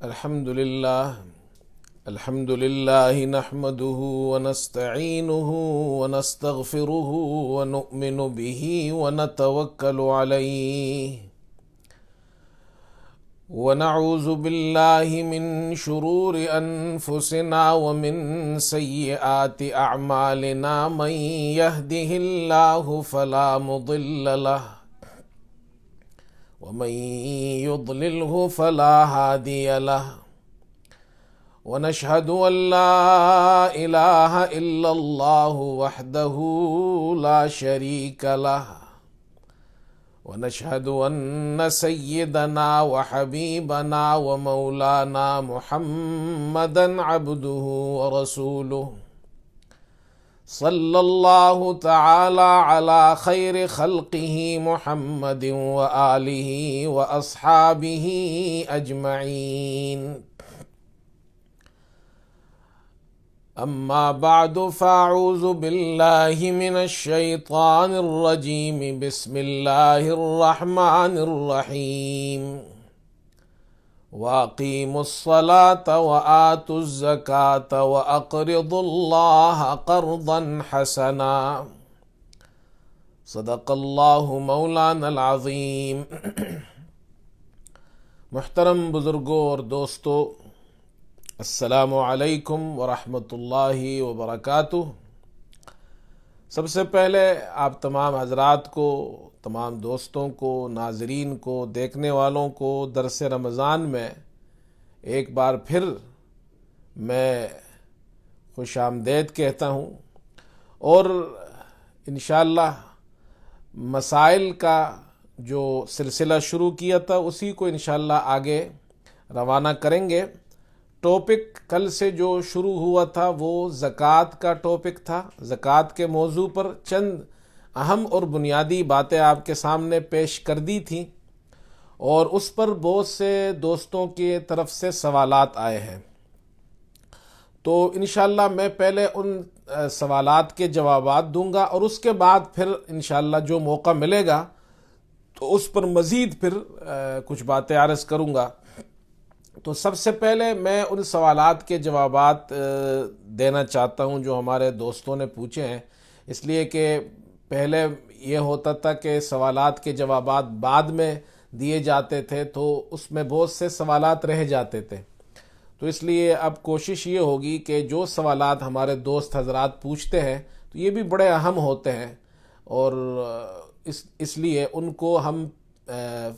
الحمد لله نحمده ونستعينه ونستغفره ونؤمن به ونتوكل عليه ونعوذ بالله من شرور أنفسنا ومن سيئات أعمالنا من يهده الله فلا مضل له ومن يضلله فلا هادي له ونشهد أن لا إله إلا الله وحده لا شريك له ونشهد أن سيدنا وحبيبنا ومولانا محمدا عبده ورسوله صلى الله تعالى على خير خلقه محمد وآله وأصحابه أجمعين. أما بعد فأعوذ بالله من الشيطان الرجيم. بسم الله الرحمن الرحيم. وأقيموا الصلاة وآتوا الزكاة وأقرضوا الله قرضا حسنا. صدق الله مولانا العظيم. محترم بزرگوں اور دوستو، السلام علیکم ورحمۃ اللہ وبرکاتہ۔ سب سے پہلے آپ تمام حضرات کو، تمام دوستوں کو، ناظرین کو، دیکھنے والوں کو درس رمضان میں ایک بار پھر میں خوش آمدید کہتا ہوں، اور انشاءاللہ مسائل کا جو سلسلہ شروع کیا تھا اسی کو انشاءاللہ آگے روانہ کریں گے۔ ٹاپک کل سے جو شروع ہوا تھا وہ زکوٰۃ کا ٹاپک تھا۔ زکوٰۃ کے موضوع پر چند اہم اور بنیادی باتیں آپ کے سامنے پیش کر دی تھیں، اور اس پر بہت سے دوستوں کی طرف سے سوالات آئے ہیں۔ تو انشاءاللہ میں پہلے ان سوالات کے جوابات دوں گا، اور اس کے بعد پھر انشاءاللہ جو موقع ملے گا تو اس پر مزید پھر کچھ باتیں عرض کروں گا۔ تو سب سے پہلے میں ان سوالات کے جوابات دینا چاہتا ہوں جو ہمارے دوستوں نے پوچھے ہیں، اس لیے کہ پہلے یہ ہوتا تھا کہ سوالات کے جوابات بعد میں دیے جاتے تھے تو اس میں بہت سے سوالات رہ جاتے تھے۔ تو اس لیے اب کوشش یہ ہوگی کہ جو سوالات ہمارے دوست حضرات پوچھتے ہیں تو یہ بھی بڑے اہم ہوتے ہیں، اور اس لیے ان کو ہم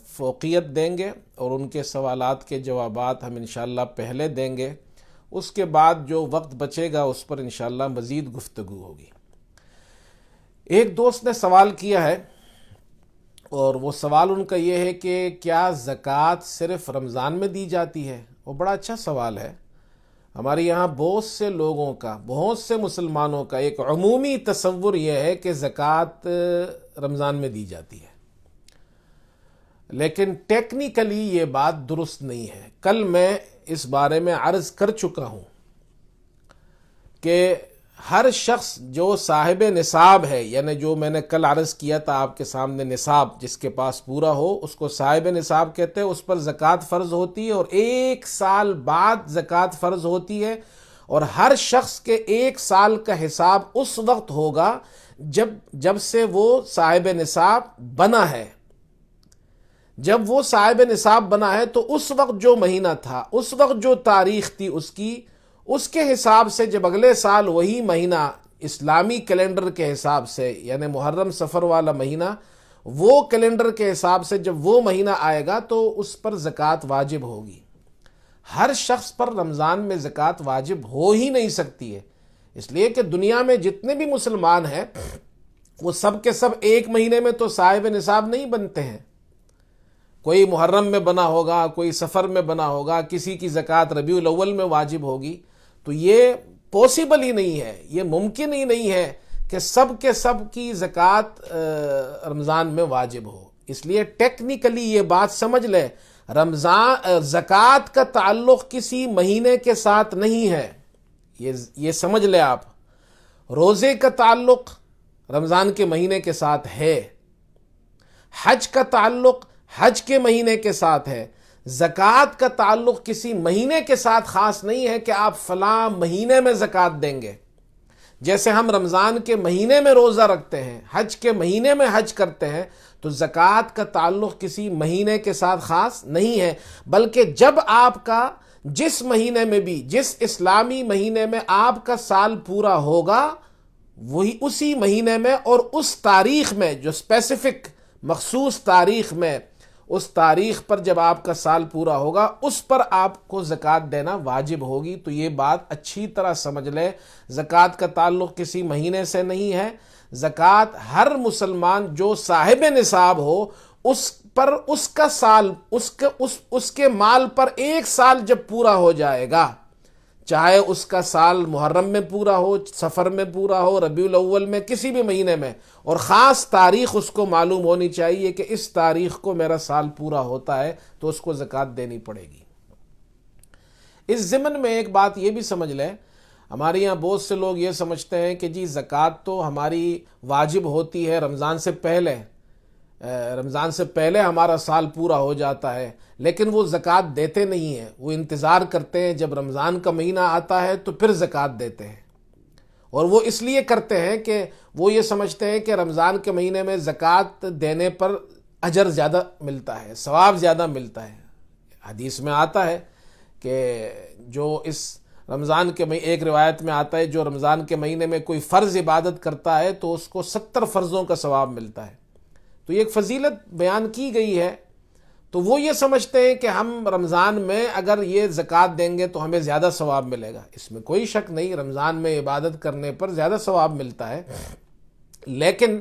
فوقیت دیں گے، اور ان کے سوالات کے جوابات ہم انشاءاللہ پہلے دیں گے۔ اس کے بعد جو وقت بچے گا اس پر انشاءاللہ مزید گفتگو ہوگی۔ ایک دوست نے سوال کیا ہے، اور وہ سوال ان کا یہ ہے کہ کیا زکوٰۃ صرف رمضان میں دی جاتی ہے؟ وہ بڑا اچھا سوال ہے۔ ہمارے یہاں بہت سے لوگوں کا، بہت سے مسلمانوں کا ایک عمومی تصور یہ ہے کہ زکوٰۃ رمضان میں دی جاتی ہے، لیکن ٹیکنیکلی یہ بات درست نہیں ہے۔ کل میں اس بارے میں عرض کر چکا ہوں کہ ہر شخص جو صاحب نصاب ہے، یعنی جو میں نے کل عرض کیا تھا آپ کے سامنے، نصاب جس کے پاس پورا ہو اس کو صاحب نصاب کہتے ہیں، اس پر زکوٰۃ فرض ہوتی ہے، اور 1 سال بعد زکوٰۃ فرض ہوتی ہے، اور ہر شخص کے 1 سال کا حساب اس وقت ہوگا جب سے وہ صاحب نصاب بنا ہے۔ جب وہ صاحب نصاب بنا ہے تو اس وقت جو مہینہ تھا، اس وقت جو تاریخ تھی اس کے حساب سے جب اگلے سال وہی مہینہ اسلامی کیلنڈر کے حساب سے، یعنی محرم صفر والا مہینہ، وہ کیلنڈر کے حساب سے جب وہ مہینہ آئے گا تو اس پر زکوٰۃ واجب ہوگی۔ ہر شخص پر رمضان میں زکوٰۃ واجب ہو ہی نہیں سکتی ہے، اس لیے کہ دنیا میں جتنے بھی مسلمان ہیں وہ سب کے سب ایک مہینے میں تو صاحب نصاب نہیں بنتے ہیں۔ کوئی محرم میں بنا ہوگا، کوئی سفر میں بنا ہوگا، کسی کی زکوٰۃ ربیع الاول میں واجب ہوگی۔ تو یہ پاسبل ہی نہیں ہے، یہ ممکن ہی نہیں ہے کہ سب کے سب کی زکوٰۃ رمضان میں واجب ہو۔ اس لیے ٹیکنیکلی یہ بات سمجھ لیں، زکوٰۃ کا تعلق کسی مہینے کے ساتھ نہیں ہے، یہ سمجھ لیں آپ۔ روزے کا تعلق رمضان کے مہینے کے ساتھ ہے، حج کا تعلق حج کے مہینے کے ساتھ ہے، زکوٰۃ کا تعلق کسی مہینے کے ساتھ خاص نہیں ہے کہ آپ فلاں مہینے میں زکوٰۃ دیں گے. جیسے ہم رمضان کے مہینے میں روزہ رکھتے ہیں، حج کے مہینے میں حج کرتے ہیں، تو زکوٰۃ کا تعلق کسی مہینے کے ساتھ خاص نہیں ہے، بلکہ جب آپ کا جس مہینے میں بھی، جس اسلامی مہینے میں آپ کا سال پورا ہوگا، وہی اسی مہینے میں اور اس تاریخ میں، جو اسپیسیفک مخصوص تاریخ میں، اس تاریخ پر جب آپ کا سال پورا ہوگا، اس پر آپ کو زکوٰۃ دینا واجب ہوگی. تو یہ بات اچھی طرح سمجھ لے، زکوٰۃ کا تعلق کسی مہینے سے نہیں ہے. زکوٰۃ ہر مسلمان جو صاحب نصاب ہو، اس پر اس کا سال، اس کے مال پر ایک سال جب پورا ہو جائے گا، چاہے اس کا سال محرم میں پورا ہو، سفر میں پورا ہو، ربیع الاول میں، کسی بھی مہینے میں، اور خاص تاریخ اس کو معلوم ہونی چاہیے کہ اس تاریخ کو میرا سال پورا ہوتا ہے، تو اس کو زکوٰۃ دینی پڑے گی. اس ضمن میں ایک بات یہ بھی سمجھ لیں، ہمارے یہاں بہت سے لوگ یہ سمجھتے ہیں کہ جی زکوٰۃ تو ہماری واجب ہوتی ہے رمضان سے پہلے ہمارا سال پورا ہو جاتا ہے، لیکن وہ زکوٰۃ دیتے نہیں ہیں. وہ انتظار کرتے ہیں جب رمضان کا مہینہ آتا ہے تو پھر زکوٰۃ دیتے ہیں. اور وہ اس لیے کرتے ہیں کہ وہ یہ سمجھتے ہیں کہ رمضان کے مہینے میں زکوٰۃ دینے پر اجر زیادہ ملتا ہے، ثواب زیادہ ملتا ہے. حدیث میں آتا ہے کہ جو اس رمضان کے ایک روایت میں آتا ہے جو رمضان کے مہینے میں کوئی فرض عبادت کرتا ہے تو اس کو 70 فرضوں کا ثواب ملتا ہے. تو یہ ایک فضیلت بیان کی گئی ہے. تو وہ یہ سمجھتے ہیں کہ ہم رمضان میں اگر یہ زکوٰۃ دیں گے تو ہمیں زیادہ ثواب ملے گا. اس میں کوئی شک نہیں، رمضان میں عبادت کرنے پر زیادہ ثواب ملتا ہے. لیکن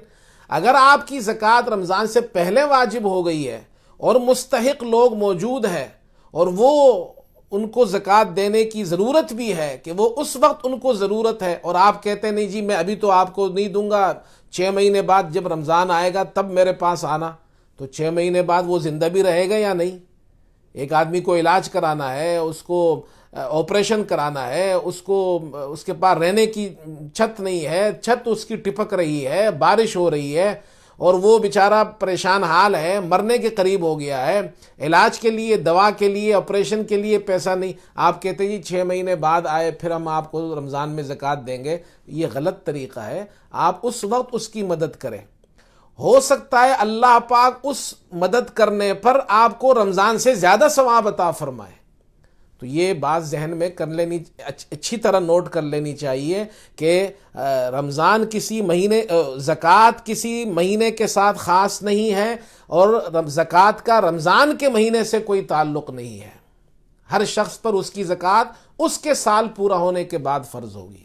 اگر آپ کی زکوٰۃ رمضان سے پہلے واجب ہو گئی ہے اور مستحق لوگ موجود ہیں اور وہ ان کو زکوٰۃ دینے کی ضرورت بھی ہے، کہ وہ اس وقت ان کو ضرورت ہے، اور آپ کہتے ہیں نہیں جی میں ابھی تو آپ کو نہیں دوں گا، 6 مہینے بعد جب رمضان آئے گا تب میرے پاس آنا. تو 6 مہینے بعد وہ زندہ بھی رہے گا یا نہیں؟ ایک آدمی کو علاج کرانا ہے، اس کو آپریشن کرانا ہے، اس کے پاس رہنے کی چھت نہیں ہے، چھت اس کی ٹپک رہی ہے، بارش ہو رہی ہے، اور وہ بیچارہ پریشان حال ہے، مرنے کے قریب ہو گیا ہے، علاج کے لیے، دوا کے لیے، آپریشن کے لیے پیسہ نہیں. آپ کہتے جی 6 مہینے بعد آئے پھر ہم آپ کو رمضان میں زکوٰۃ دیں گے. یہ غلط طریقہ ہے. آپ اس وقت اس کی مدد کریں. ہو سکتا ہے اللہ پاک اس مدد کرنے پر آپ کو رمضان سے زیادہ ثواب عطا فرمائے. تو یہ بات ذہن میں کر لینی، اچھی طرح نوٹ کر لینی چاہیے کہ رمضان کسی مہینے، زکوٰۃ کسی مہینے کے ساتھ خاص نہیں ہے، اور زکوٰۃ کا رمضان کے مہینے سے کوئی تعلق نہیں ہے. ہر شخص پر اس کی زکوٰۃ اس کے سال پورا ہونے کے بعد فرض ہوگی.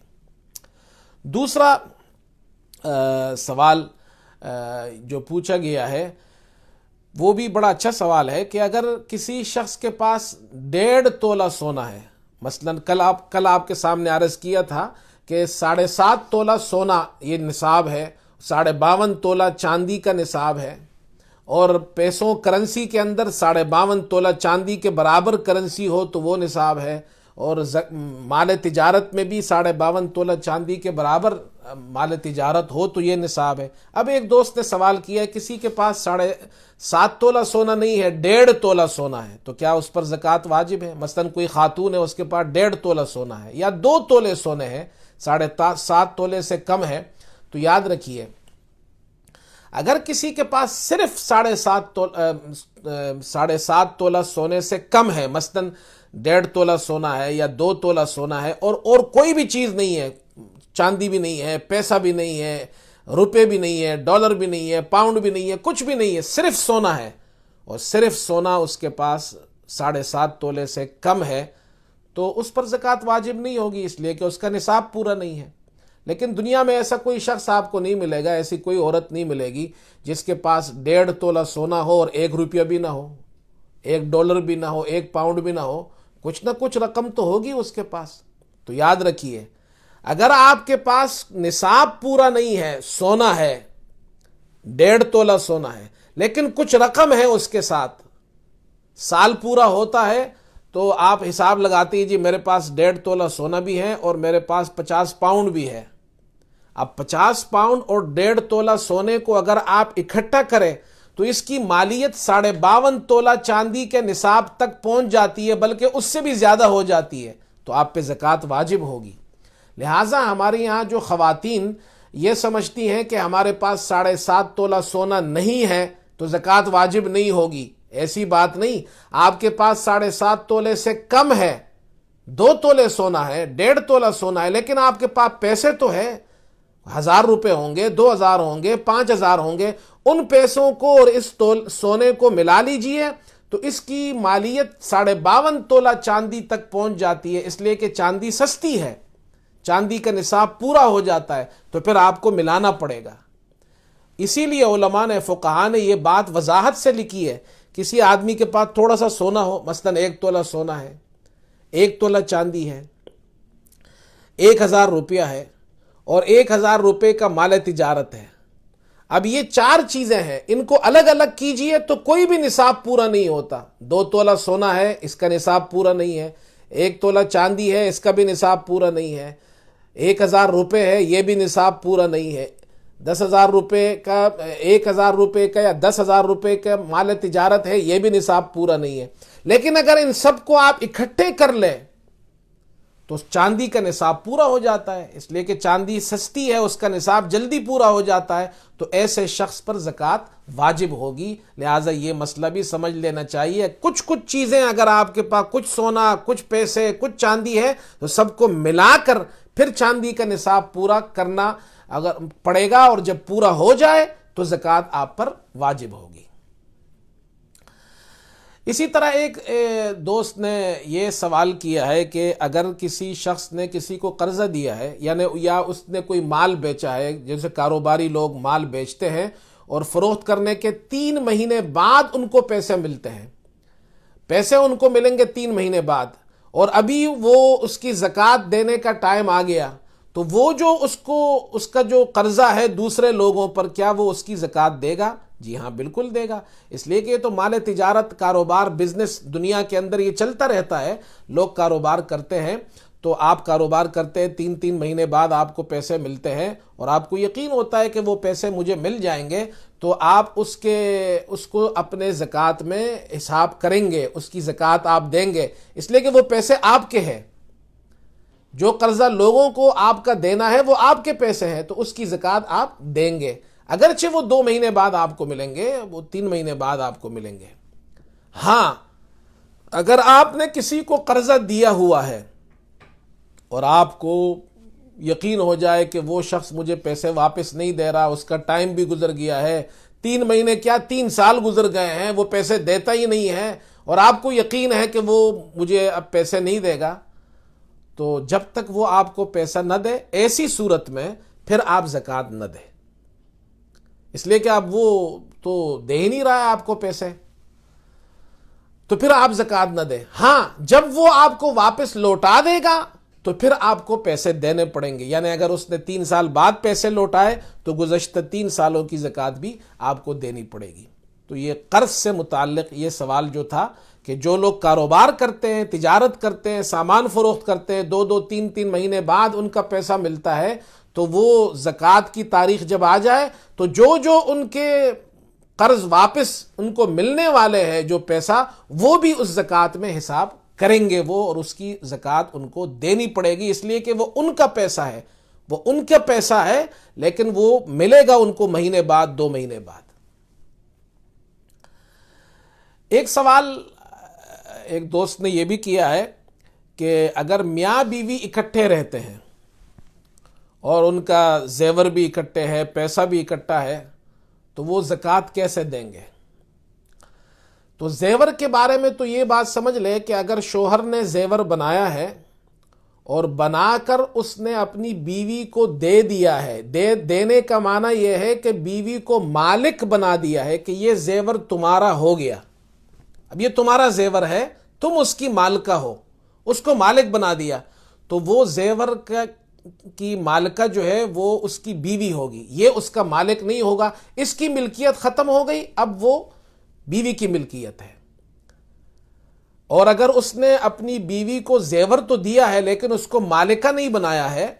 دوسرا سوال جو پوچھا گیا ہے وہ بھی بڑا اچھا سوال ہے کہ اگر کسی شخص کے پاس 1.5 تولہ سونا ہے، مثلا کل آپ کے سامنے عرض کیا تھا کہ 7.5 تولہ سونا یہ نصاب ہے، 52.5 تولہ چاندی کا نصاب ہے، اور پیسوں کرنسی کے اندر 52.5 تولہ چاندی کے برابر کرنسی ہو تو وہ نصاب ہے، اور مال تجارت میں بھی 52.5 تولہ چاندی کے برابر مال تجارت ہو تو یہ نصاب ہے. اب ایک دوست نے سوال کیا کسی کے پاس 7.5 تولہ سونا نہیں ہے، 1.5 تولہ سونا ہے، تو کیا اس پر زکوٰۃ واجب ہے؟ مثلا کوئی خاتون ہے، اس کے پاس 1.5 تولہ سونا ہے یا 2 تولے سونے ہیں، 7.5 تولے سے کم ہے، تو یاد رکھیے اگر کسی کے پاس صرف 7.5 تولہ سونے سے کم ہے، مثلا 1.5 تولہ سونا ہے یا 2 تولہ سونا ہے، اور کوئی بھی چیز نہیں ہے، چاندی بھی نہیں ہے، پیسہ بھی نہیں ہے، روپے بھی نہیں ہے، ڈالر بھی نہیں ہے، پاؤنڈ بھی نہیں ہے، کچھ بھی نہیں ہے، صرف سونا ہے، اور صرف سونا اس کے پاس 7.5 تولے سے کم ہے، تو اس پر زکوٰۃ واجب نہیں ہوگی، اس لیے کہ اس کا نصاب پورا نہیں ہے. لیکن دنیا میں ایسا کوئی شخص آپ کو نہیں ملے گا، ایسی کوئی عورت نہیں ملے گی جس کے پاس 1.5 تولہ سونا ہو اور 1 روپیہ بھی نہ ہو، 1 ڈالر بھی نہ ہو، 1 پاؤنڈ بھی نہ ہو، کچھ نہ کچھ رقم تو ہوگی اس کے پاس. تو یاد رکھیے اگر آپ کے پاس نصاب پورا نہیں ہے، سونا ہے، 1.5 تولہ سونا ہے، لیکن کچھ رقم ہے اس کے ساتھ، سال پورا ہوتا ہے تو آپ حساب لگاتے ہیں جی میرے پاس 1.5 تولہ سونا بھی ہے اور میرے پاس 50 پاؤنڈ بھی ہے. اب 50 پاؤنڈ اور 1.5 تولہ سونے کو اگر آپ اکٹھا کریں تو اس کی مالیت 52.5 تولہ چاندی کے نصاب تک پہنچ جاتی ہے، بلکہ اس سے بھی زیادہ ہو جاتی ہے، تو آپ پہ زکوٰۃ واجب ہوگی۔ لہٰذا ہمارے یہاں جو خواتین یہ سمجھتی ہیں کہ ہمارے پاس 7.5 تولہ سونا نہیں ہے تو زکوٰۃ واجب نہیں ہوگی، ایسی بات نہیں۔ آپ کے پاس 7.5 تولے سے کم ہے، 2 تولے سونا ہے، 1.5 تولہ سونا ہے، لیکن آپ کے پاس پیسے تو ہے، 1000 روپے ہوں گے، 2000 ہوں گے، 5000 ہوں گے، ان پیسوں کو اور اس سونے کو ملا لیجئے تو اس کی مالیت 52.5 تولہ چاندی تک پہنچ جاتی ہے، اس لیے کہ چاندی سستی ہے، چاندی کا نصاب پورا ہو جاتا ہے، تو پھر آپ کو ملانا پڑے گا۔ اسی لیے علماء نے، فقہاء نے یہ بات وضاحت سے لکھی ہے، کسی آدمی کے پاس تھوڑا سا سونا ہو، مثلا 1 تولہ سونا ہے، 1 تولہ چاندی ہے، 1000 روپیہ ہے، اور 1000 روپے کا مال تجارت ہے۔ اب یہ 4 چیزیں ہیں، ان کو الگ الگ کیجئے تو کوئی بھی نصاب پورا نہیں ہوتا۔ 2 تولہ سونا ہے، اس کا نصاب پورا نہیں ہے، 1 تولہ چاندی ہے، اس کا بھی نصاب پورا نہیں ہے، 1000 روپے ہے، یہ بھی نصاب پورا نہیں ہے، 10,000 روپے کا، 1000 روپے کا یا 10,000 روپے کا مال تجارت ہے، یہ بھی نصاب پورا نہیں ہے۔ لیکن اگر ان سب کو آپ اکٹھے کر لیں تو چاندی کا نصاب پورا ہو جاتا ہے، اس لیے کہ چاندی سستی ہے، اس کا نصاب جلدی پورا ہو جاتا ہے، تو ایسے شخص پر زکوٰۃ واجب ہوگی۔ لہٰذا یہ مسئلہ بھی سمجھ لینا چاہیے۔ کچھ چیزیں اگر آپ کے پاس کچھ سونا، کچھ پیسے، کچھ چاندی ہے تو سب کو ملا کر پھر چاندی کا نصاب پورا کرنا اگر پڑے گا، اور جب پورا ہو جائے تو زکوٰۃ آپ پر واجب ہوگی۔ اسی طرح ایک دوست نے یہ سوال کیا ہے کہ اگر کسی شخص نے کسی کو قرضہ دیا ہے، یعنی یا اس نے کوئی مال بیچا ہے، جیسے کاروباری لوگ مال بیچتے ہیں اور فروخت کرنے کے 3 مہینے بعد ان کو پیسے ملتے ہیں، پیسے ان کو ملیں گے 3 مہینے بعد، اور ابھی وہ اس کی زکوٰۃ دینے کا ٹائم آ گیا، تو وہ جو اس کا جو قرضہ ہے دوسرے لوگوں پر، کیا وہ اس کی زکوٰۃ دے گا؟ جی ہاں، بالکل دے گا، اس لیے کہ یہ تو مال تجارت، کاروبار، بزنس دنیا کے اندر یہ چلتا رہتا ہے، لوگ کاروبار کرتے ہیں، تو آپ کاروبار کرتے ہیں، 3 مہینے بعد آپ کو پیسے ملتے ہیں، اور آپ کو یقین ہوتا ہے کہ وہ پیسے مجھے مل جائیں گے، تو آپ اس کو اپنے زکوٰۃ میں حساب کریں گے، اس کی زکوٰۃ آپ دیں گے، اس لیے کہ وہ پیسے آپ کے ہیں۔ جو قرضہ لوگوں کو آپ کا دینا ہے وہ آپ کے پیسے ہیں، تو اس کی زکوٰۃ آپ دیں گے، اگرچہ وہ 2 مہینے بعد آپ کو ملیں گے، وہ 3 مہینے بعد آپ کو ملیں گے۔ ہاں، اگر آپ نے کسی کو قرضہ دیا ہوا ہے اور آپ کو یقین ہو جائے کہ وہ شخص مجھے پیسے واپس نہیں دے رہا، اس کا ٹائم بھی گزر گیا ہے، 3 مہینے کیا 3 سال گزر گئے ہیں، وہ پیسے دیتا ہی نہیں ہے، اور آپ کو یقین ہے کہ وہ مجھے اب پیسے نہیں دے گا، تو جب تک وہ آپ کو پیسہ نہ دے، ایسی صورت میں پھر آپ زکوٰۃ نہ دیں، اس لیے کہ اب وہ تو دے ہی نہیں رہا ہے آپ کو پیسے، تو پھر آپ زکوٰۃ نہ دیں۔ ہاں، جب وہ آپ کو واپس لوٹا دے گا تو پھر آپ کو پیسے دینے پڑیں گے، یعنی اگر اس نے 3 سال بعد پیسے لوٹائے تو گزشتہ 3 سالوں کی زکوٰۃ بھی آپ کو دینی پڑے گی۔ تو یہ قرض سے متعلق یہ سوال جو تھا کہ جو لوگ کاروبار کرتے ہیں، تجارت کرتے ہیں، سامان فروخت کرتے ہیں، 2 3 مہینے بعد ان کا پیسہ ملتا ہے، تو وہ زکوٰۃ کی تاریخ جب آ جائے تو جو ان کے قرض واپس ان کو ملنے والے ہیں جو پیسہ، وہ بھی اس زکوٰۃ میں حساب کریں گے وہ، اور اس کی زکوٰۃ ان کو دینی پڑے گی، اس لیے کہ وہ ان کا پیسہ ہے، وہ ان کا پیسہ ہے، لیکن وہ ملے گا ان کو مہینے بعد، 2 مہینے بعد۔ ایک سوال ایک دوست نے یہ بھی کیا ہے کہ اگر میاں بیوی اکٹھے رہتے ہیں اور ان کا زیور بھی اکٹھے ہے، پیسہ بھی اکٹھا ہے، تو وہ زکوٰۃ کیسے دیں گے؟ تو زیور کے بارے میں تو یہ بات سمجھ لے کہ اگر شوہر نے زیور بنایا ہے اور بنا کر اس نے اپنی بیوی کو دے دیا ہے، دینے کا معنی یہ ہے کہ بیوی کو مالک بنا دیا ہے کہ یہ زیور تمہارا ہو گیا، اب یہ تمہارا زیور ہے، تم اس کی مالکہ ہو، اس کو مالک بنا دیا، تو وہ زیور کی مالکہ جو ہے وہ اس کی بیوی ہوگی، یہ اس کا مالک نہیں ہوگا، اس کی ملکیت ختم ہو گئی، اب وہ بیوی کی ملکیت ہے۔ اور اگر اس نے اپنی بیوی کو زیور تو دیا ہے لیکن اس کو مالکہ نہیں بنایا ہے،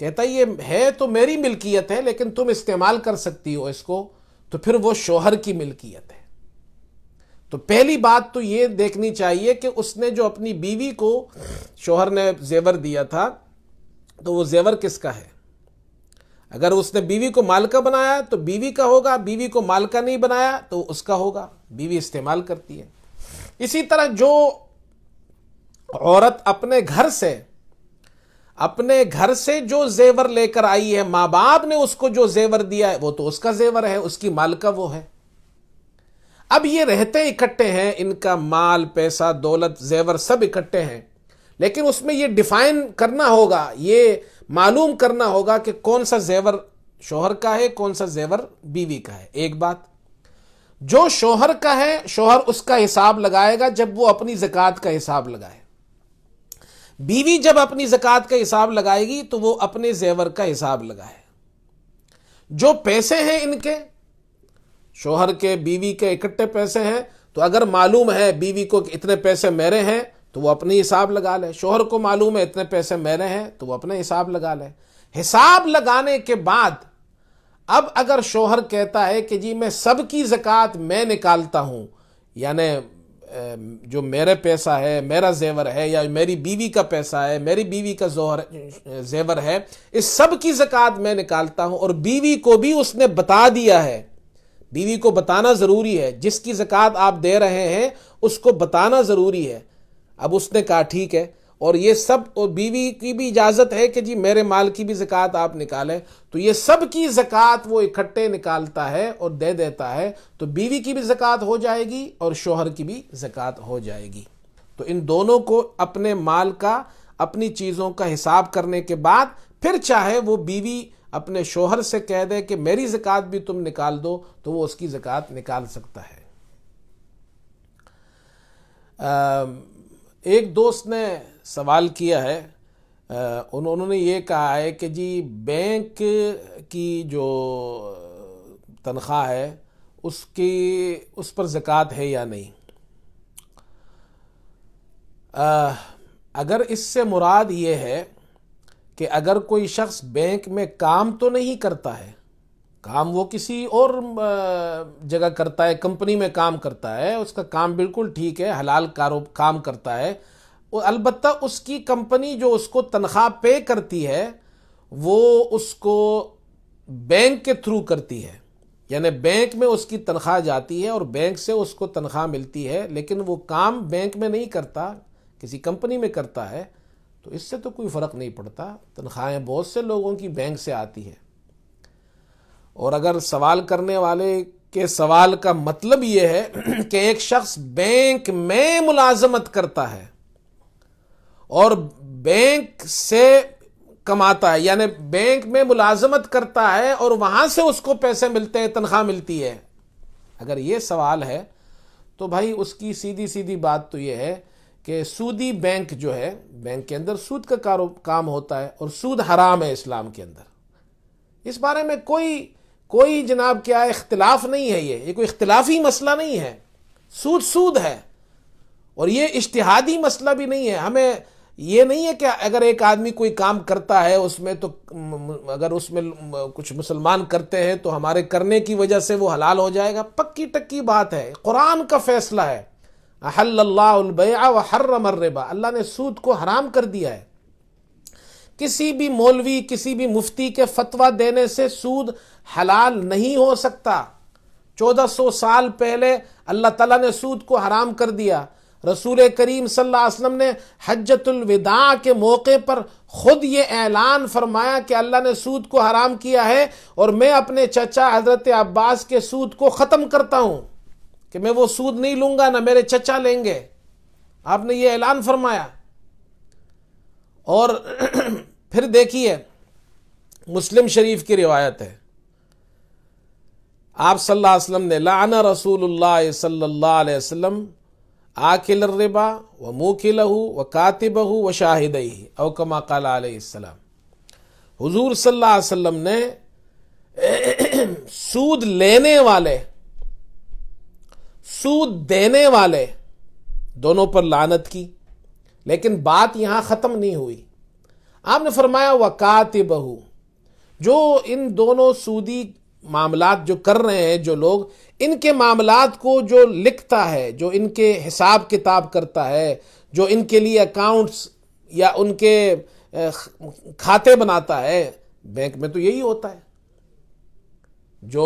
کہتا یہ ہے تو میری ملکیت ہے لیکن تم استعمال کر سکتی ہو اس کو، تو پھر وہ شوہر کی ملکیت ہے۔ تو پہلی بات تو یہ دیکھنی چاہیے کہ اس نے جو اپنی بیوی کو شوہر نے زیور دیا تھا تو وہ زیور کس کا ہے۔ اگر اس نے بیوی کو مالکہ بنایا تو بیوی کا ہوگا، بیوی کو مالکہ نہیں بنایا تو اس کا ہوگا، بیوی استعمال کرتی ہے۔ اسی طرح جو عورت اپنے گھر سے جو زیور لے کر آئی ہے، ماں باپ نے اس کو جو زیور دیا ہے وہ تو اس کا زیور ہے، اس کی مالکہ وہ ہے۔ اب یہ رہتے اکٹھے ہیں، ان کا مال، پیسہ، دولت، زیور سب اکٹھے ہیں، لیکن اس میں یہ ڈیفائن کرنا ہوگا، یہ معلوم کرنا ہوگا کہ کون سا زیور شوہر کا ہے، کون سا زیور بیوی کا ہے۔ ایک بات، جو شوہر کا ہے شوہر اس کا حساب لگائے گا جب وہ اپنی زکوٰۃ کا حساب لگائے، بیوی جب اپنی زکوٰۃ کا حساب لگائے گی تو وہ اپنے زیور کا حساب لگائے۔ جو پیسے ہیں ان کے، شوہر کے بیوی کے اکٹھے پیسے ہیں، تو اگر معلوم ہے بیوی کو کہ اتنے پیسے میرے ہیں تو وہ اپنی حساب لگا لے، شوہر کو معلوم ہے اتنے پیسے میرے ہیں تو وہ اپنے حساب لگا لے۔ حساب لگانے کے بعد اب اگر شوہر کہتا ہے کہ جی میں سب کی زکوٰۃ میں نکالتا ہوں، یعنی جو میرے پیسہ ہے، میرا زیور ہے، یا میری بیوی کا پیسہ ہے، میری بیوی کا زیور ہے، اس سب کی زکوٰۃ میں نکالتا ہوں، اور بیوی کو بھی اس نے بتا دیا ہے، بیوی کو بتانا ضروری ہے، جس کی زکوٰۃ آپ دے رہے ہیں اس کو بتانا ضروری ہے۔ اب اس نے کہا ٹھیک ہے، اور یہ سب، اور بیوی کی بھی اجازت ہے کہ جی میرے مال کی بھی زکوٰۃ آپ نکالیں، تو یہ سب کی زکوٰۃ وہ اکٹھے نکالتا ہے اور دے دیتا ہے، تو بیوی کی بھی زکوٰۃ ہو جائے گی اور شوہر کی بھی زکوٰۃ ہو جائے گی۔ تو ان دونوں کو اپنے مال کا، اپنی چیزوں کا حساب کرنے کے بعد پھر چاہے وہ بیوی اپنے شوہر سے کہہ دے کہ میری زکوٰۃ بھی تم نکال دو تو وہ اس کی زکوٰۃ نکال سکتا ہے۔ ایک دوست نے سوال کیا ہے، انہوں نے یہ کہا ہے کہ جی بینک کی جو تنخواہ ہے اس پر زکوٰۃ ہے یا نہیں۔ اگر اس سے مراد یہ ہے کہ اگر کوئی شخص بینک میں کام تو نہیں کرتا ہے، کام وہ کسی اور جگہ کرتا ہے، کمپنی میں کام کرتا ہے، اس کا کام بالکل ٹھیک ہے، حلال کام کرتا ہے، البتہ اس کی کمپنی جو اس کو تنخواہ پے کرتی ہے وہ اس کو بینک کے تھرو کرتی ہے، یعنی بینک میں اس کی تنخواہ جاتی ہے اور بینک سے اس کو تنخواہ ملتی ہے، لیکن وہ کام بینک میں نہیں کرتا، کسی کمپنی میں کرتا ہے، تو اس سے تو کوئی فرق نہیں پڑتا، تنخواہیں بہت سے لوگوں کی بینک سے آتی ہے۔ اور اگر سوال کرنے والے کے سوال کا مطلب یہ ہے کہ ایک شخص بینک میں ملازمت کرتا ہے اور بینک سے کماتا ہے، یعنی بینک میں ملازمت کرتا ہے اور وہاں سے اس کو پیسے ملتے ہیں، تنخواہ ملتی ہے، اگر یہ سوال ہے تو بھائی اس کی سیدھی سیدھی بات تو یہ ہے کہ سودی بینک جو ہے، بینک کے اندر سود کا کام ہوتا ہے اور سود حرام ہے اسلام کے اندر۔ اس بارے میں کوئی جناب کیا اختلاف نہیں ہے، یہ کوئی اختلافی مسئلہ نہیں ہے، سود ہے، اور یہ اجتہادی مسئلہ بھی نہیں ہے۔ ہمیں یہ نہیں ہے کہ اگر ایک آدمی کوئی کام کرتا ہے اس میں تو اگر اس میں کچھ مسلمان کرتے ہیں تو ہمارے کرنے کی وجہ سے وہ حلال ہو جائے گا، پکی ٹکی بات ہے، قرآن کا فیصلہ ہے، احل اللہ البیع وحرم الربا، اللہ نے سود کو حرام کر دیا ہے۔ کسی بھی مولوی، کسی بھی مفتی کے فتویٰ دینے سے سود حلال نہیں ہو سکتا۔ 1400 سال پہلے اللہ تعالیٰ نے سود کو حرام کر دیا، رسول کریم صلی اللہ علیہ وسلم نے حجۃ الوداع کے موقع پر خود یہ اعلان فرمایا کہ اللہ نے سود کو حرام کیا ہے، اور میں اپنے چچا حضرت عباس کے سود کو ختم کرتا ہوں کہ میں وہ سود نہیں لوں گا، نہ میرے چچا لیں گے، آپ نے یہ اعلان فرمایا۔ اور پھر دیکھیے مسلم شریف کی روایت ہے، آپ صلی اللہ علیہ وسلم نے لعن رسول اللہ صلی اللہ علیہ وسلم آکل الربا وموکلہ وکاتبہ وشاہدیہ او کما قال علیہ السلام، حضور صلی اللہ علیہ وسلم نے سود لینے والے، سود دینے والے دونوں پر لعنت کی، لیکن بات یہاں ختم نہیں ہوئی۔ آپ نے فرمایا وکاتبہ، جو ان دونوں سودی معاملات جو کر رہے ہیں جو لوگ، ان کے معاملات کو جو لکھتا ہے، جو ان کے حساب کتاب کرتا ہے، جو ان کے لیے اکاؤنٹس یا ان کے کھاتے بناتا ہے، بینک میں تو یہی ہوتا ہے۔ جو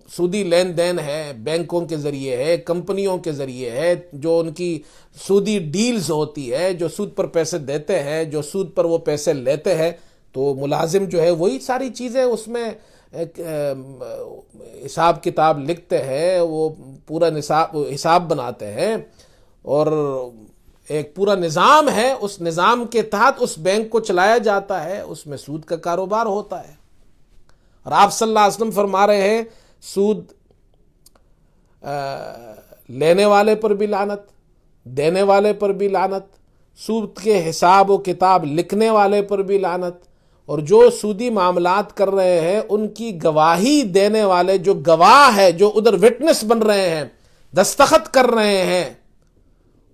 سودی لین دین ہے بینکوں کے ذریعے ہے، کمپنیوں کے ذریعے ہے، جو ان کی سودی ڈیلز ہوتی ہے، جو سود پر پیسے دیتے ہیں، جو سود پر وہ پیسے لیتے ہیں، تو ملازم جو ہے وہی ساری چیزیں اس میں حساب کتاب لکھتے ہیں، وہ پورا حساب بناتے ہیں، اور ایک پورا نظام ہے، اس نظام کے تحت اس بینک کو چلایا جاتا ہے، اس میں سود کا کاروبار ہوتا ہے۔ اور آپ صلی اللہ علیہ وسلم فرما رہے ہیں سود لینے والے پر بھی لعنت، دینے والے پر بھی لعنت، سود کے حساب و کتاب لکھنے والے پر بھی لعنت، اور جو سودی معاملات کر رہے ہیں ان کی گواہی دینے والے جو گواہ ہے، جو ادھر وٹنس بن رہے ہیں، دستخط کر رہے ہیں،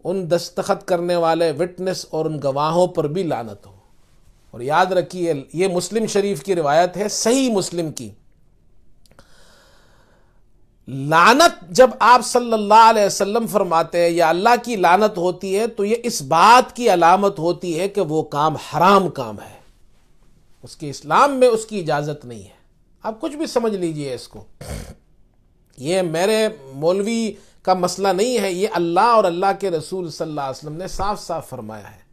ان دستخط کرنے والے وٹنس اور ان گواہوں پر بھی لعنت ہو۔ اور یاد رکھیے یہ مسلم شریف کی روایت ہے، صحیح مسلم کی۔ لعنت جب آپ صلی اللہ علیہ وسلم فرماتے ہیں یا اللہ کی لعنت ہوتی ہے تو یہ اس بات کی علامت ہوتی ہے کہ وہ کام حرام کام ہے، اس کے اسلام میں اس کی اجازت نہیں ہے۔ آپ کچھ بھی سمجھ لیجئے اس کو، یہ میرے مولوی کا مسئلہ نہیں ہے، یہ اللہ اور اللہ کے رسول صلی اللہ علیہ وسلم نے صاف صاف فرمایا ہے۔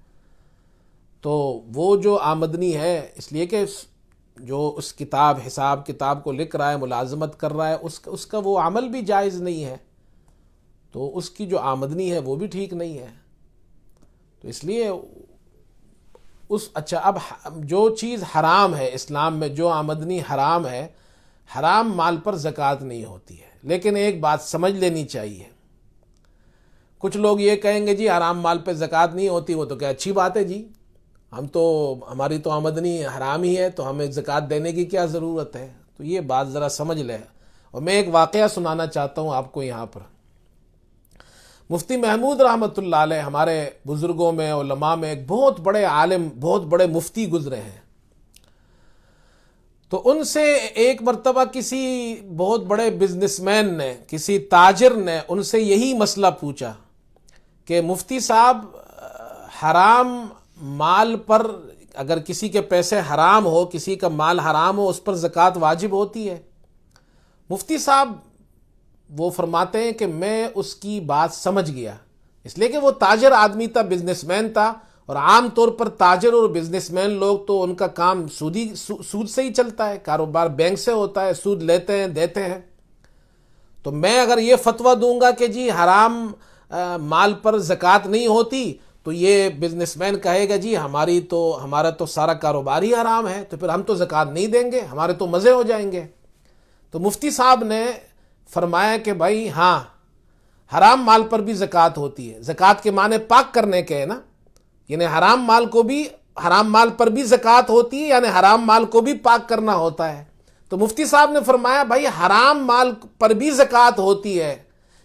تو وہ جو آمدنی ہے، اس لیے کہ جو اس کتاب حساب کتاب کو لکھ رہا ہے، ملازمت کر رہا ہے، اس کا وہ عمل بھی جائز نہیں ہے، تو اس کی جو آمدنی ہے وہ بھی ٹھیک نہیں ہے۔ تو اس لیے اچھا، اب جو چیز حرام ہے اسلام میں، جو آمدنی حرام ہے، حرام مال پر زکوٰۃ نہیں ہوتی ہے۔ لیکن ایک بات سمجھ لینی چاہیے، کچھ لوگ یہ کہیں گے جی حرام مال پہ زکوٰۃ نہیں ہوتی، وہ تو کیا اچھی بات ہے جی، ہماری تو آمدنی حرام ہی ہے تو ہمیں زکوٰۃ دینے کی کیا ضرورت ہے۔ تو یہ بات ذرا سمجھ لیں، اور میں ایک واقعہ سنانا چاہتا ہوں آپ کو یہاں پر۔ مفتی محمود رحمۃ اللہ علیہ ہمارے بزرگوں میں، علماء میں ایک بہت بڑے عالم، بہت بڑے مفتی گزرے ہیں۔ تو ان سے ایک مرتبہ کسی بہت بڑے بزنس مین نے، کسی تاجر نے ان سے یہی مسئلہ پوچھا کہ مفتی صاحب، حرام مال پر اگر کسی کے پیسے حرام ہو، کسی کا مال حرام ہو، اس پر زکوٰۃ واجب ہوتی ہے؟ مفتی صاحب وہ فرماتے ہیں کہ میں اس کی بات سمجھ گیا، اس لیے کہ وہ تاجر آدمی تھا، بزنس مین تھا، اور عام طور پر تاجر اور بزنس مین لوگ تو ان کا کام سود سے ہی چلتا ہے، کاروبار بینک سے ہوتا ہے، سود لیتے ہیں دیتے ہیں۔ تو میں اگر یہ فتویٰ دوں گا کہ جی حرام مال پر زکوٰۃ نہیں ہوتی، تو یہ بزنس مین کہے گا جی ہمارا تو سارا کاروبار ہی حرام ہے، تو پھر ہم تو زکوٰۃ نہیں دیں گے، ہمارے تو مزے ہو جائیں گے۔ تو مفتی صاحب نے فرمایا کہ بھائی ہاں، حرام مال پر بھی زکوٰۃ ہوتی ہے۔ زکوٰۃ کے معنی پاک کرنے کے ہے نا، یعنی حرام مال پر بھی زکوٰۃ ہوتی ہے، یعنی حرام مال کو بھی پاک کرنا ہوتا ہے۔ تو مفتی صاحب نے فرمایا بھائی حرام مال پر بھی زکوٰۃ ہوتی ہے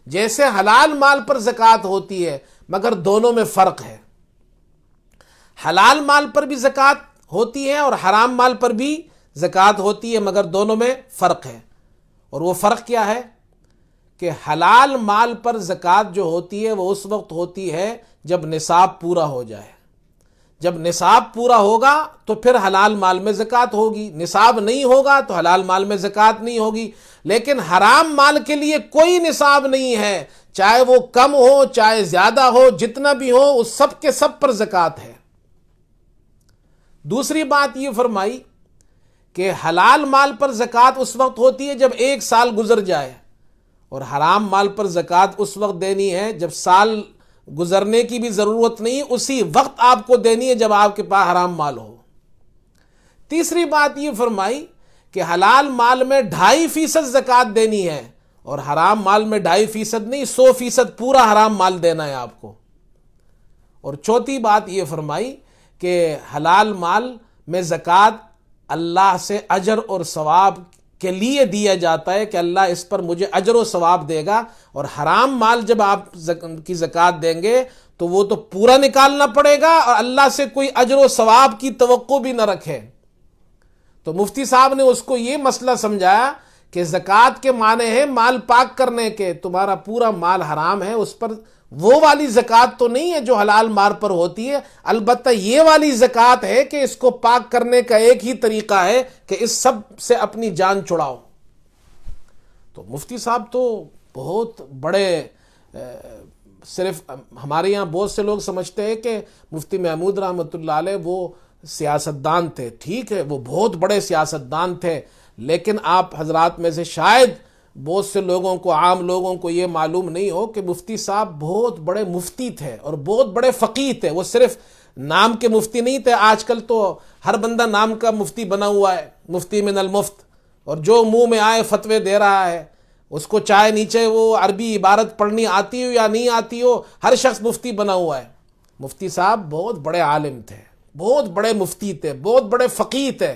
جیسے حلال مال پر زکوٰۃ ہوتی ہے، مگر دونوں میں فرق ہے۔ حلال مال پر بھی زکوٰۃ ہوتی ہے اور حرام مال پر بھی زکوٰۃ ہوتی ہے، مگر دونوں میں فرق ہے۔ اور وہ فرق کیا ہے کہ حلال مال پر زکوٰۃ جو ہوتی ہے وہ اس وقت ہوتی ہے جب نصاب پورا ہو جائے۔ جب نصاب پورا ہوگا تو پھر حلال مال میں زکوٰۃ ہوگی، نصاب نہیں ہوگا تو حلال مال میں زکوٰۃ نہیں ہوگی۔ لیکن حرام مال کے لیے کوئی نصاب نہیں ہے، چاہے وہ کم ہو چاہے زیادہ ہو، جتنا بھی ہو، اس سب کے سب پر زکوٰۃ ہے۔ دوسری بات یہ فرمائی کہ حلال مال پر زکوٰۃ اس وقت ہوتی ہے جب 1 سال گزر جائے، اور حرام مال پر زکوٰۃ اس وقت دینی ہے جب سال گزرنے کی بھی ضرورت نہیں، اسی وقت آپ کو دینی ہے جب آپ کے پاس حرام مال ہو۔ تیسری بات یہ فرمائی کہ حلال مال میں 2.5% زکوٰۃ دینی ہے، اور حرام مال میں 2.5% نہیں، 100% پورا حرام مال دینا ہے آپ کو۔ اور چوتھی بات یہ فرمائی کہ حلال مال میں زکوٰۃ اللہ سے اجر اور ثواب کے لیے دیا جاتا ہے کہ اللہ اس پر مجھے اجر و ثواب دے گا، اور حرام مال جب آپ کی زکوٰۃ دیں گے تو وہ تو پورا نکالنا پڑے گا، اور اللہ سے کوئی اجر و ثواب کی توقع بھی نہ رکھے۔ تو مفتی صاحب نے اس کو یہ مسئلہ سمجھایا کہ زکوٰۃ کے معنی ہے مال پاک کرنے کے، تمہارا پورا مال حرام ہے، اس پر وہ والی زکوٰۃ تو نہیں ہے جو حلال مال پر ہوتی ہے، البتہ یہ والی زکوٰۃ ہے کہ اس کو پاک کرنے کا ایک ہی طریقہ ہے کہ اس سب سے اپنی جان چھڑاؤ۔ تو مفتی صاحب تو بہت بڑے، صرف ہمارے یہاں بہت سے لوگ سمجھتے ہیں کہ مفتی محمود رحمۃ اللہ علیہ وہ سیاستدان تھے، ٹھیک ہے وہ بہت بڑے سیاستدان تھے، لیکن آپ حضرات میں سے شاید بہت سے لوگوں کو، عام لوگوں کو یہ معلوم نہیں ہو کہ مفتی صاحب بہت بڑے مفتی تھے اور بہت بڑے فقیہ تھے۔ وہ صرف نام کے مفتی نہیں تھے، آج کل تو ہر بندہ نام کا مفتی بنا ہوا ہے، مفتی من المفت، اور جو منہ میں آئے فتوے دے رہا ہے، اس کو چاہے نیچے وہ عربی عبارت پڑھنی آتی ہو یا نہیں آتی ہو، ہر شخص مفتی بنا ہوا ہے۔ مفتی صاحب بہت بڑے عالم تھے، بہت بڑے مفتی تھے، بہت بڑے فقیہ تھے۔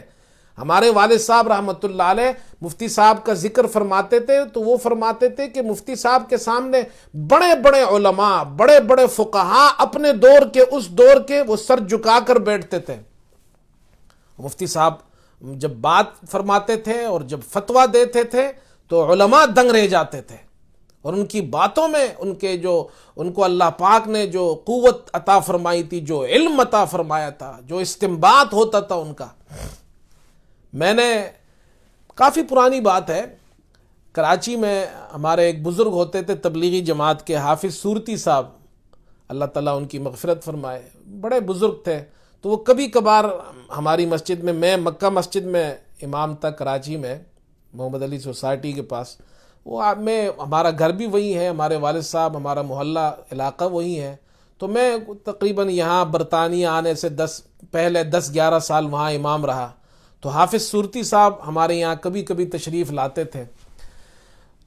ہمارے والد صاحب رحمۃ اللہ علیہ مفتی صاحب کا ذکر فرماتے تھے تو وہ فرماتے تھے کہ مفتی صاحب کے سامنے بڑے بڑے علماء، بڑے بڑے فقہاء اپنے دور کے، اس دور کے، وہ سر جھکا کر بیٹھتے تھے۔ مفتی صاحب جب بات فرماتے تھے اور جب فتویٰ دیتے تھے تو علماء دنگ رہ جاتے تھے، اور ان کی باتوں میں ان کو اللہ پاک نے جو قوت عطا فرمائی تھی، جو علم عطا فرمایا تھا، جو استنباط ہوتا تھا ان کا۔ میں نے، کافی پرانی بات ہے، کراچی میں ہمارے ایک بزرگ ہوتے تھے تبلیغی جماعت کے، حافظ صورتی صاحب، اللہ تعالیٰ ان کی مغفرت فرمائے، بڑے بزرگ تھے۔ تو وہ کبھی کبھار ہماری مسجد میں مکہ مسجد میں امام تھا کراچی میں، محمد علی سوسائٹی کے پاس، ہمارا گھر بھی وہی ہے، ہمارے والد صاحب، ہمارا محلہ علاقہ وہی ہے، تو میں تقریباً یہاں برطانیہ آنے سے پہلے 10-11 سال وہاں امام رہا۔ تو حافظ صورتی صاحب ہمارے یہاں کبھی کبھی تشریف لاتے تھے۔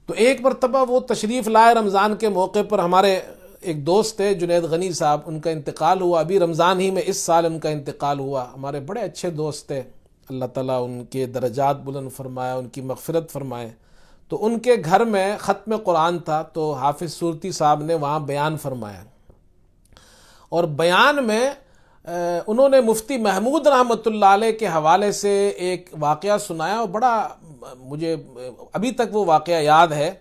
تو ایک مرتبہ وہ تشریف لائے رمضان کے موقع پر، ہمارے ایک دوست تھے جنید غنی صاحب، ان کا انتقال ہوا ابھی رمضان ہی میں، اس سال ان کا انتقال ہوا۔ ہمارے بڑے اچھے دوست تھے، اللہ تعالیٰ ان کے درجات بلند فرمائے، ان کی مغفرت فرمائے۔ تو ان کے گھر میں ختم قرآن تھا، تو حافظ صورتی صاحب نے وہاں بیان فرمایا، اور بیان میں انہوں نے مفتی محمود رحمۃ اللہ علیہ کے حوالے سے ایک واقعہ سنایا، اور بڑا مجھے ابھی تک وہ واقعہ یاد ہے،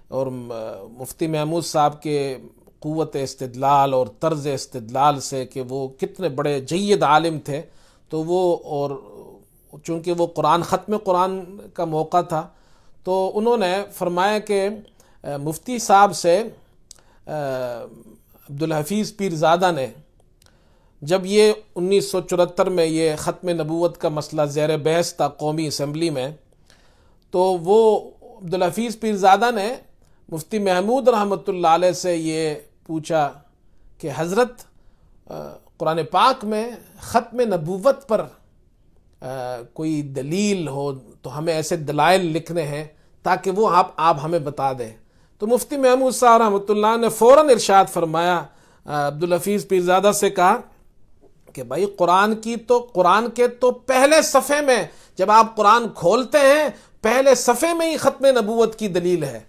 اور مفتی محمود صاحب کے قوت استدلال اور طرز استدلال سے کہ وہ کتنے بڑے جید عالم تھے۔ تو وہ، اور چونکہ وہ ختم قرآن کا موقع تھا، تو انہوں نے فرمایا کہ مفتی صاحب سے عبدالحفیظ پیرزادہ نے، جب یہ 1974 میں یہ ختم نبوت کا مسئلہ زیر بحث تھا قومی اسمبلی میں، تو وہ عبدالحفیظ پیرزادہ نے مفتی محمود رحمۃ اللہ علیہ سے یہ پوچھا کہ حضرت قرآن پاک میں ختم نبوت پر کوئی دلیل ہو تو ہمیں ایسے دلائل لکھنے ہیں تاکہ وہ آپ ہمیں بتا دیں۔ تو مفتی محمود صاحب رحمۃ اللہ نے فوراً ارشاد فرمایا، عبدالحفیظ پیرزادہ سے کہا کہ بھائی قرآن کے تو پہلے صفحے میں، جب آپ قرآن کھولتے ہیں پہلے صفحے میں ہی ختم نبوت کی دلیل ہے۔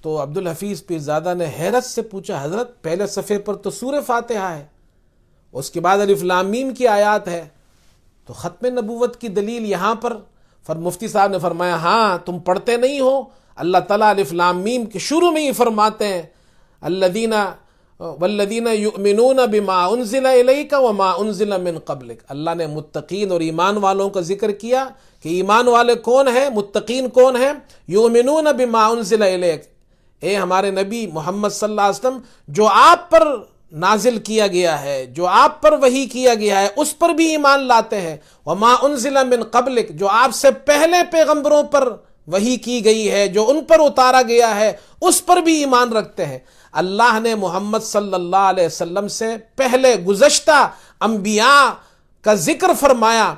تو عبدالحفیظ پیرزادہ نے حیرت سے پوچھا، حضرت پہلے صفحے پر تو سورہ فاتحہ ہے، اس کے بعد الف لام میم کی آیات ہے، تو ختم نبوت کی دلیل یہاں پر؟ مفتی صاحب نے فرمایا، ہاں تم پڑھتے نہیں ہو، اللہ تعالیٰ الف لام میم کے شروع میں ہی فرماتے ہیں، والذین یؤمنون بما انزل الیک وما انزل من قبلک۔ اللہ نے متقین اور ایمان والوں کا ذکر کیا کہ ایمان والے کون ہیں، متقین کون ہیں؟ یؤمنون بما انزل الیک، اے ہمارے نبی محمد صلی اللہ علیہ وسلم، جو آپ پر نازل کیا گیا ہے، جو آپ پر وحی کیا گیا ہے، اس پر بھی ایمان لاتے ہیں۔ وما انزل من قبلک، جو آپ سے پہلے پیغمبروں پر وحی کی گئی ہے، جو ان پر اتارا گیا ہے، اس پر بھی ایمان رکھتے ہیں۔ اللہ نے محمد صلی اللہ علیہ وسلم سے پہلے گزشتہ انبیاء کا ذکر فرمایا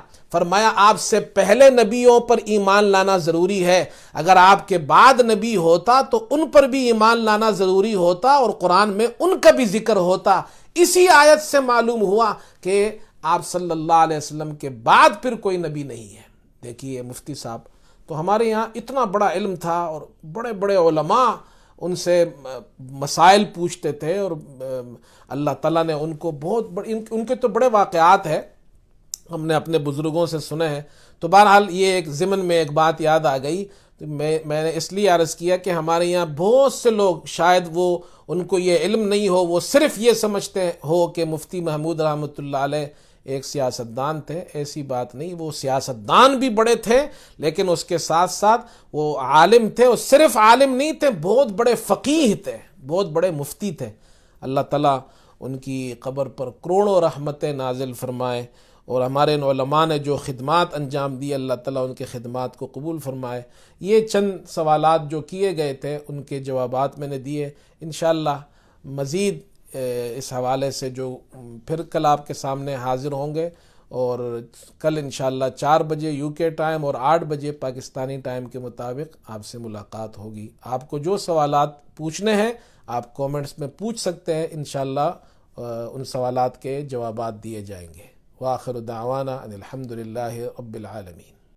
آپ سے پہلے نبیوں پر ایمان لانا ضروری ہے، اگر آپ کے بعد نبی ہوتا تو ان پر بھی ایمان لانا ضروری ہوتا، اور قرآن میں ان کا بھی ذکر ہوتا۔ اسی آیت سے معلوم ہوا کہ آپ صلی اللہ علیہ وسلم کے بعد پھر کوئی نبی نہیں ہے۔ دیکھیے مفتی صاحب تو ہمارے یہاں اتنا بڑا علم تھا، اور بڑے بڑے علماء ان سے مسائل پوچھتے تھے، اور اللہ تعالیٰ نے ان کو بہت ان کے تو بڑے واقعات ہیں، ہم نے اپنے بزرگوں سے سنے ہیں۔ تو بہرحال یہ ایک ضمن میں ایک بات یاد آ گئی، تو میں نے اس لیے عرض کیا کہ ہمارے یہاں بہت سے لوگ شاید وہ ان کو یہ علم نہیں ہو، وہ صرف یہ سمجھتے ہو کہ مفتی محمود رحمۃ اللہ علیہ ایک سیاستدان تھے. ایسی بات نہیں، وہ سیاستدان بھی بڑے تھے لیکن اس کے ساتھ ساتھ وہ عالم تھے. وہ صرف عالم نہیں تھے، بہت بڑے فقیہ تھے، بہت بڑے مفتی تھے. اللہ تعالیٰ ان کی قبر پر کروڑوں رحمتیں نازل فرمائے، اور ہمارے ان علماء نے جو خدمات انجام دی، اللہ تعالیٰ ان کے خدمات کو قبول فرمائے. یہ چند سوالات جو کیے گئے تھے ان کے جوابات میں نے دیے. انشاءاللہ مزید اس حوالے سے جو پھر کل آپ کے سامنے حاضر ہوں گے، اور کل انشاءاللہ 4 بجے UK ٹائم اور 8 بجے پاکستانی ٹائم کے مطابق آپ سے ملاقات ہوگی. آپ کو جو سوالات پوچھنے ہیں آپ کومنٹس میں پوچھ سکتے ہیں، انشاءاللہ ان سوالات کے جوابات دیے جائیں گے. وآخر دعوانا ان الحمد للہ رب العالمین.